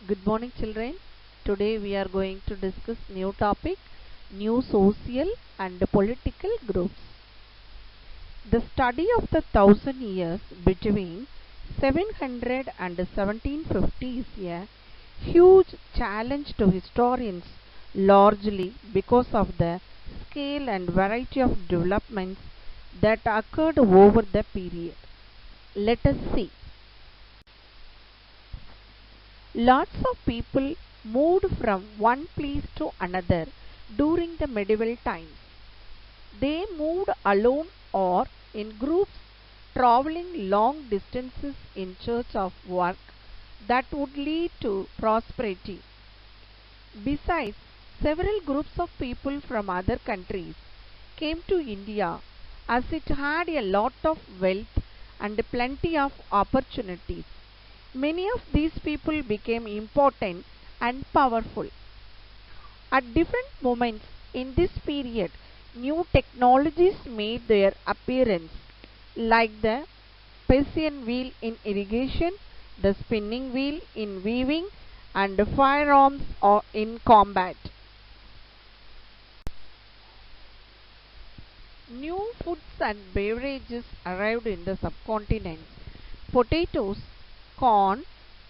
Good morning, children. Today we are going to discuss new topic, new social and political groups. The study of the 1000 years between 700 and 1750 is a huge challenge to historians, largely because of the scale and variety of developments that occurred over the period. Let us see. Lots of people moved from one place to another during the medieval times. They moved alone or in groups, traveling long distances in search of work that would lead to prosperity. Besides, several groups of people from other countries came to India as it had a lot of wealth and plenty of opportunities. Many of these people became important and powerful. At different moments in this period, new technologies made their appearance, like the Persian wheel in irrigation, the spinning wheel in weaving, and firearms in combat. New foods and beverages arrived in the subcontinent. Potatoes, corn,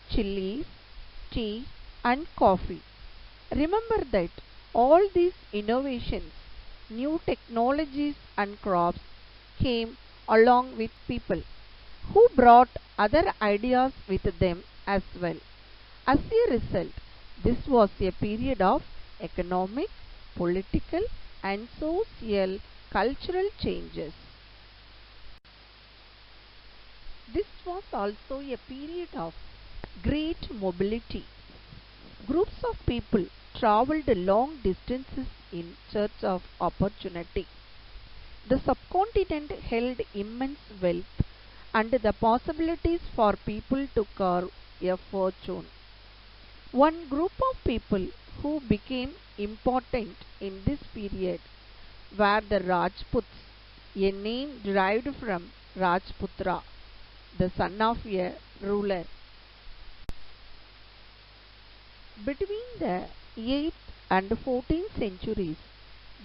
chilies, tea, and coffee. Remember that all these innovations, new technologies, and crops came along with people who brought other ideas with them as well. As a result, this was a period of economic, political, and social cultural changes. This was also a period of great mobility. Groups of people traveled long distances in search of opportunity. The subcontinent held immense wealth and the possibilities for people to carve a fortune. One group of people who became important in this period were the Rajputs, a name derived from Rajputra, the son of a ruler. Between the 8th and 14th centuries,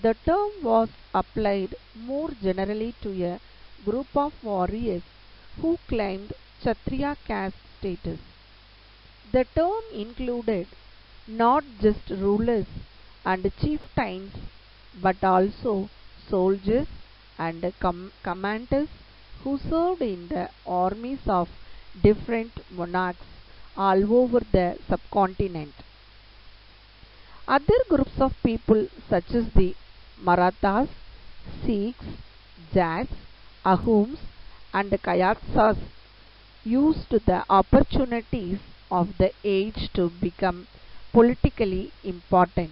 the term was applied more generally to a group of warriors who claimed Kshatriya caste status. The term included not just rulers and chieftains but also soldiers and commanders who served in the armies of different monarchs all over the subcontinent. Other groups of people such as the Marathas, Sikhs, Jats, Ahoms, and Kayasas used the opportunities of the age to become politically important.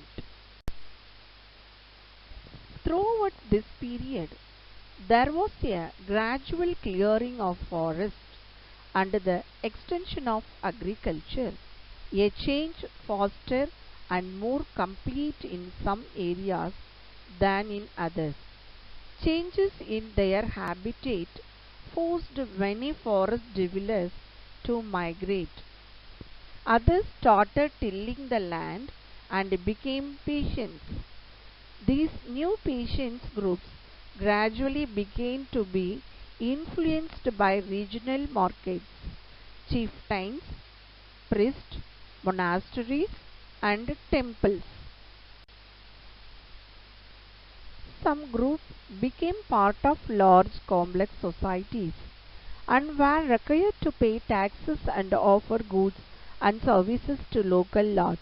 Throughout this period, there was a gradual clearing of forests and the extension of agriculture, a change faster and more complete in some areas than in others. Changes in their habitat forced many forest dwellers to migrate. Others started tilling the land and became peasants. These new peasants groups gradually began to be influenced by regional markets, chieftains, priests, monasteries, and temples. Some groups became part of large complex societies and were required to pay taxes and offer goods and services to local lords.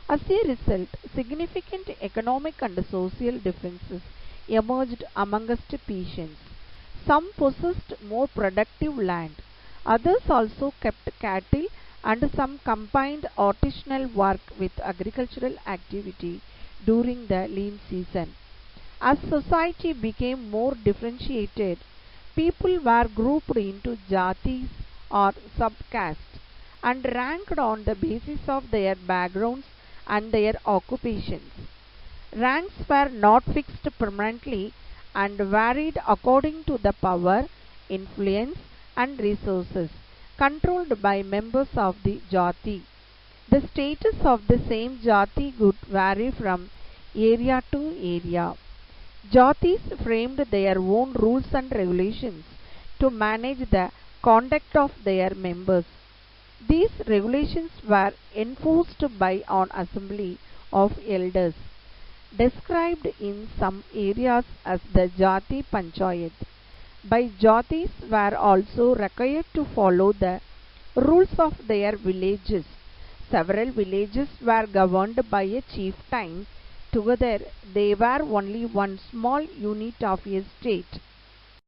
As a result, significant economic and social differences emerged amongst peasants. Some possessed more productive land, others also kept cattle, and some combined artisanal work with agricultural activity during the lean season. As society became more differentiated, people were grouped into jatis or subcastes and ranked on the basis of their backgrounds and their occupations. Ranks were not fixed permanently and varied according to the power, influence, and resources controlled by members of the jati. The status of the same jati would vary from area to area. Jatis framed their own rules and regulations to manage the conduct of their members. These regulations were enforced by an assembly of elders, described in some areas as the Jati Panchayat. By Jatis were also required to follow the rules of their villages. Several villages were governed by a chieftain. Together they were only one small unit of a state.